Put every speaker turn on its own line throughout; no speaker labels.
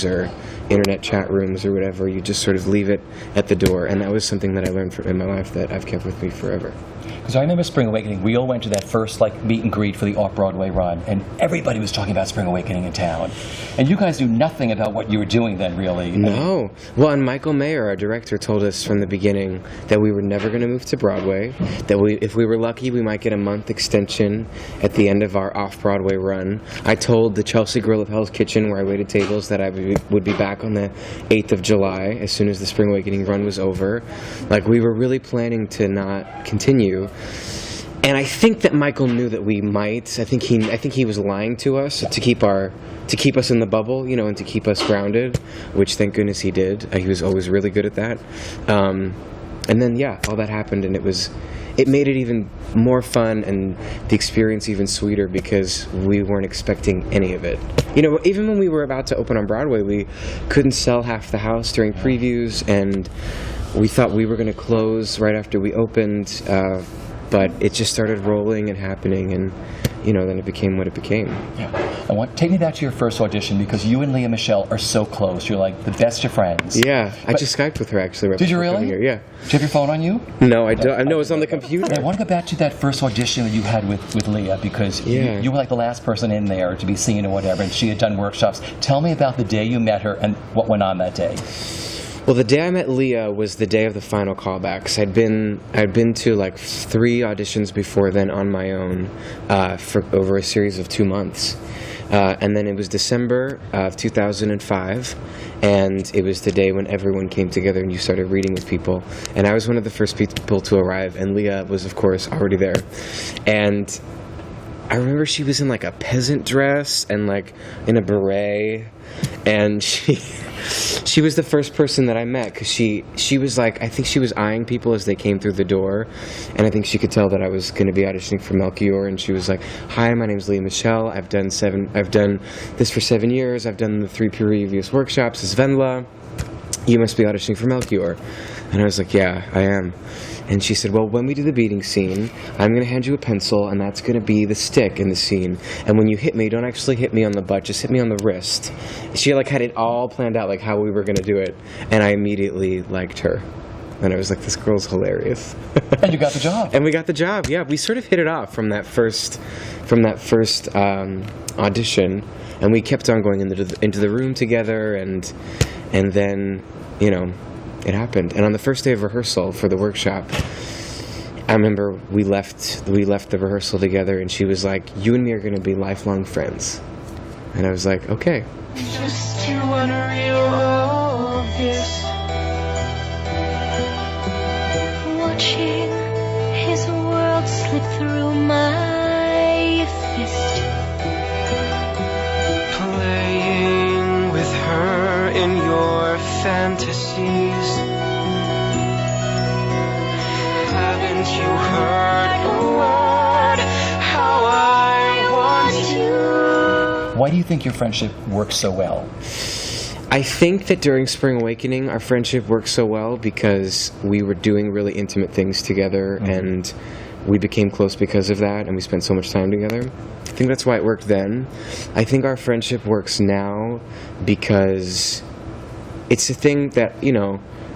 forums or internet chat rooms or whatever. You just sort of leave it at the door, and that was something that I learned in my life that I've kept with me forever.
Because I remember Spring Awakening, we all went to that first meet and greet for the Off-Broadway run, and everybody was talking about Spring Awakening in town. And you guys knew nothing about what you were doing then, really.
No. Well, and Michael Mayer, our director, told us from the beginning that we were never going to move to Broadway, that if we were lucky, we might get a month extension at the end of our Off-Broadway run. I told the Chelsea Grill of Hell's Kitchen, where I waited tables, that I would be back on the 8th of July as soon as the Spring Awakening run was over. We were really planning to not continue. And I think that Michael knew that we might. I think he was lying to us to keep us in the bubble, and to keep us grounded, which thank goodness he did. He was always really good at that. And then all that happened, and it made it even more fun and the experience even sweeter because we weren't expecting any of it. Even when we were about to open on Broadway, we couldn't sell half the house during previews, and we thought we were going to close right after we opened. But it just started rolling and happening, and then it became what it became.
Yeah. Take me back to your first audition, because you and Leah Michelle are so close. You're like the best of friends.
Yeah, I just Skyped with her actually.
Did you really?
Here. Yeah.
Do you have your phone on you?
No, I don't. I know it's on the computer.
I want to go back to that first audition that you had with Leah, because you were like the last person in there to be seen or whatever, and she had done workshops. Tell me about the day you met her and what went on that day.
Well, the day I met Leah was the day of the final callbacks. I'd been to 3 auditions before then on my own for over a series of 2 months. And then it was December of 2005, and it was the day when everyone came together and you started reading with people. And I was one of the first people to arrive, and Leah was, of course, already there. And I remember she was in a peasant dress and in a beret, and she was the first person that I met, because she was I think she was eyeing people as they came through the door, and I think she could tell that I was going to be auditioning for Melchior, and she was like, "Hi, my name's Leah Michelle. I've done this for 7 years. I've done the 3 previous workshops as Wendla. You must be auditioning for Melchior." And I was like, "Yeah, I am." And she said, "Well, when we do the beating scene, I'm going to hand you a pencil, and that's going to be the stick in the scene. And when you hit me, don't actually hit me on the butt, just hit me on the wrist." She had it all planned out, how we were going to do it. And I immediately liked her. And I was like, this girl's hilarious.
And you got the job.
And we got the job, yeah. We sort of hit it off from that first audition. And we kept on going into the room together, and then, it happened. And on the first day of rehearsal for the workshop, I remember we left the rehearsal together, and she was like, "You and me are going to be lifelong friends." And I was like, "Okay."
Just too unreal, obvious. Watching his world slip through my fist. Playing with her in your fantasies. Haven't you heard a word how I want you?
Why do you think your friendship works so well?
I think that during Spring Awakening, our friendship worked so well because we were doing really intimate things together, and we became close because of that, and we spent so much time together. I think that's why it worked then. I think our friendship works now because it's a thing that,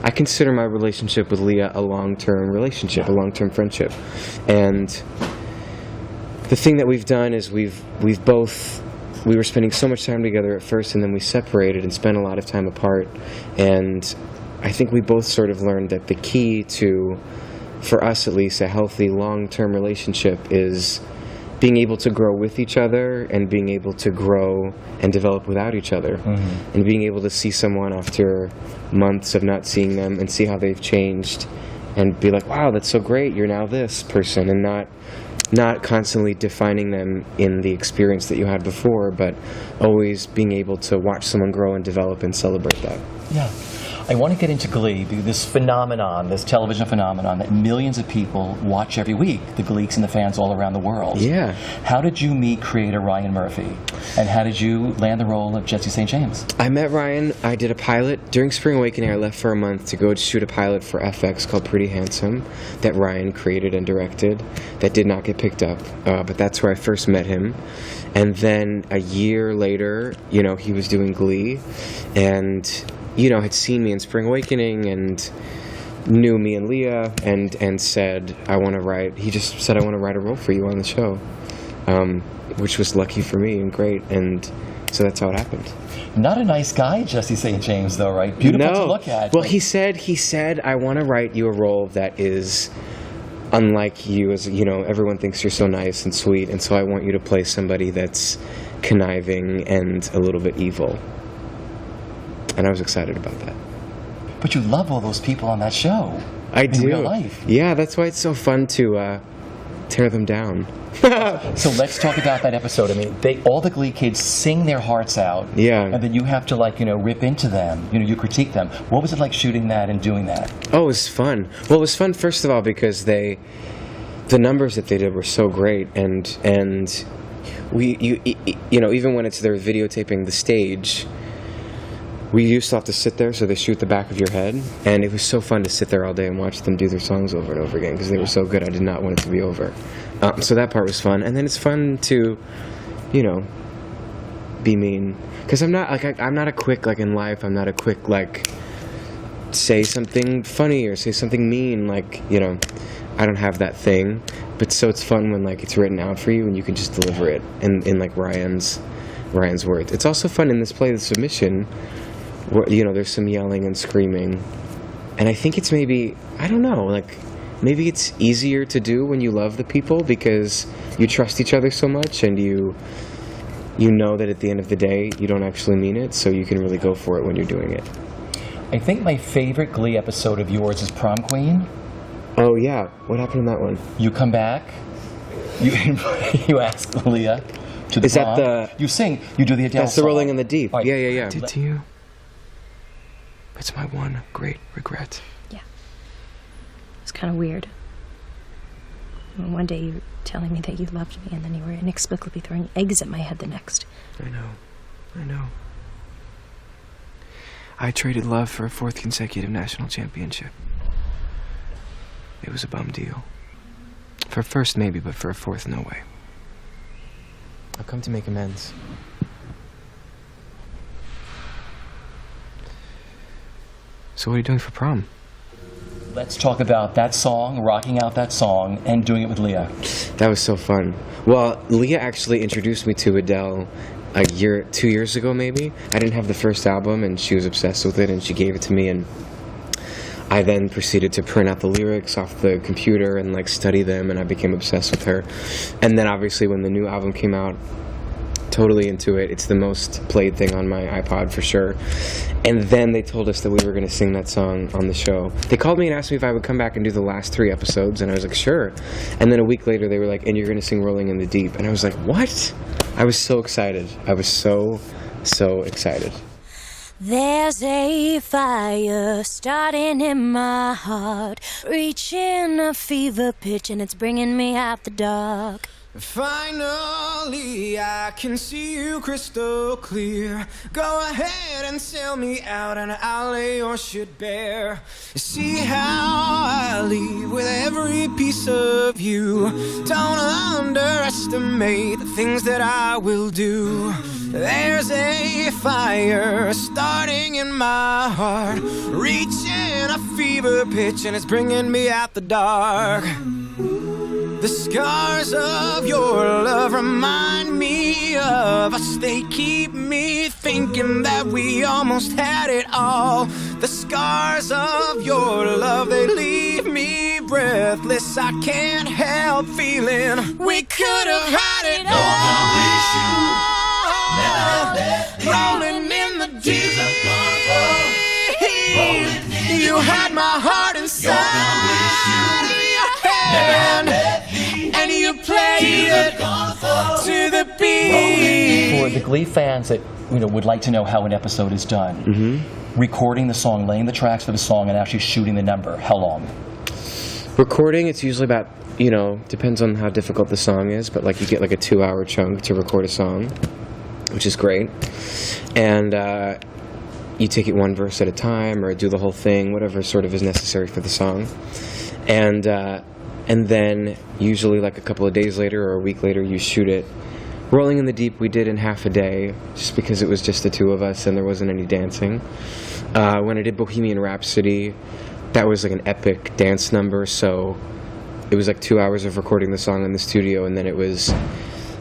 I consider my relationship with Leah a long-term relationship, a long-term friendship. And the thing that we've done is we were spending so much time together at first, and then we separated and spent a lot of time apart. And I think we both sort of learned that the key to, for us at least, a healthy long-term relationship is being able to grow with each other and being able to grow and develop without each other. And being able to see someone after months of not seeing them and see how they've changed and be like, "Wow, that's so great, you're now this person," and not constantly defining them in the experience that you had before, but always being able to watch someone grow and develop and celebrate that.
Yeah. I want to get into Glee, this phenomenon, this television phenomenon that millions of people watch every week, the Gleeks and the fans all around the world.
Yeah.
How did you meet creator Ryan Murphy? And how did you land the role of Jesse St. James?
I met Ryan. I did a pilot. During Spring Awakening, I left for a month to go shoot a pilot for FX called Pretty Handsome that Ryan created and directed that did not get picked up. But that's where I first met him. And then a year later, he was doing Glee and, had seen me in Spring Awakening and knew me and Leah and said, he just said, I want to write a role for you on the show, which was lucky for me and great. And so that's how it happened.
Not a nice guy, Jesse St. James, though, right? Beautiful to look at.
Well, he said, I want to write you a role that is unlike you, as everyone thinks you're so nice and sweet, and so I want you to play somebody that's conniving and a little bit evil. And I was excited about that.
But you love all those people on that show.
I do.
In real life.
Yeah, that's why it's so fun to tear them down.
So let's talk about that episode. I mean, all the Glee kids sing their hearts out.
Yeah.
And then you have to, rip into them. You critique them. What was it like shooting that and doing that?
Oh, it was fun. Well, it was fun, first of all, because the numbers that they did were so great. And we, even when they're videotaping the stage, we used to have to sit there, so they shoot the back of your head. And it was so fun to sit there all day and watch them do their songs over and over again because they were so good. I did not want it to be over. So that part was fun. And then it's fun to, be mean. Because I'm not a quick, in life, I'm not a quick, say something funny or say something mean. I don't have that thing. But so it's fun when, it's written out for you and you can just deliver it in Ryan's words. It's also fun in this play, The Submission, where, there's some yelling and screaming. And I think it's maybe, I don't know, maybe it's easier to do when you love the people because you trust each other so much and you know that at the end of the day you don't actually mean it, so you can really go for it when you're doing it.
I think my favorite Glee episode of yours is Prom Queen.
Oh yeah, what happened in that one?
You come back, you ask Leah to the prom.
That
you sing, you do the Adele
That's
song.
the Rolling in the Deep.
Right.
Yeah. Did to you? It's my one great regret.
Yeah. It's kind of weird. One day you were telling me that you loved me, and then you were inexplicably throwing eggs at my head the next.
I know. I traded love for a 4th consecutive national championship. It was a bum deal. For a 1st, maybe, but for a 4th, no way. I've come to make amends. So what are you doing for prom?
Let's talk about that song, rocking out that song, and doing it with Leah.
That was so fun. Well, Leah actually introduced me to Adele 2 years ago, maybe. I didn't have the first album, and she was obsessed with it, and she gave it to me, and I then proceeded to print out the lyrics off the computer and study them, and I became obsessed with her. And then obviously when the new album came out, totally into it. It's the most played thing on my iPod for sure. And then they told us that we were going to sing that song on the show. They called me and asked me if I would come back and do the last 3 episodes, and I was like, sure. And then a week later they were like, and you're going to sing Rolling in the Deep. And I was like, what? I was so excited. I was so excited.
There's a fire starting in my heart, reaching a fever pitch, and it's bringing me out the dark.
Finally, I can see you crystal clear. Go ahead and sell me out and I'll lay your shit bare. See how I leave with every piece of you. Don't underestimate the things that I will do. There's a fire starting in my heart, reaching a fever pitch, and it's bringing me out the dark. The scars of your love remind me of us. They keep me thinking that we almost had it all. The scars of your love, they leave me breathless. I can't help feeling we could have had it all. Rolling in the deep. You had my heart inside of your hand. And you play it to the beat.
For the Glee fans that would like to know how an episode is done, recording the song, laying the tracks for the song, and actually shooting the number, how long?
Recording, it's usually about, depends on how difficult the song is, but like you get like a 2-hour chunk to record a song, which is great. And you take it one verse at a time, or do the whole thing, whatever sort of is necessary for the song. And then usually like a couple of days later or a week later, you shoot it. Rolling in the Deep we did in half a day, just because it was just the two of us and there wasn't any dancing. When I did Bohemian Rhapsody, that was like an epic dance number, so it was like 2 hours of recording the song in the studio, and then it was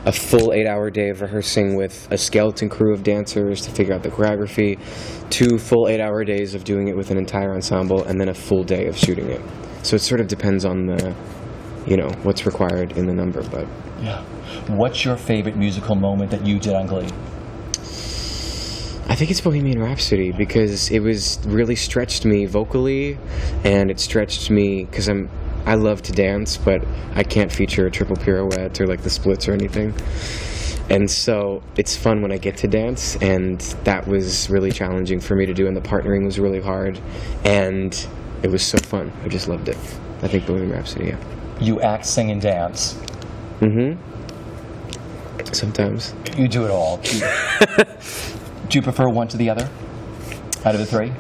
a full 8-hour day of rehearsing with a skeleton crew of dancers to figure out the choreography, 2 full 8-hour days of doing it with an entire ensemble, and then a full day of shooting it. So it sort of depends on the, what's required in the number, but...
Yeah. What's your favorite musical moment that you did on Glee?
I think it's Bohemian Rhapsody, because it really stretched me vocally, and it stretched me, because I love to dance, but I can't feature a triple pirouette or like the splits or anything. And so it's fun when I get to dance, and that was really challenging for me to do, and the partnering was really hard, and it was so fun. I just loved it. I think Bohemian Rhapsody, yeah.
You act, sing, and dance.
Sometimes.
You do it all. Do you prefer one to the other out of the three?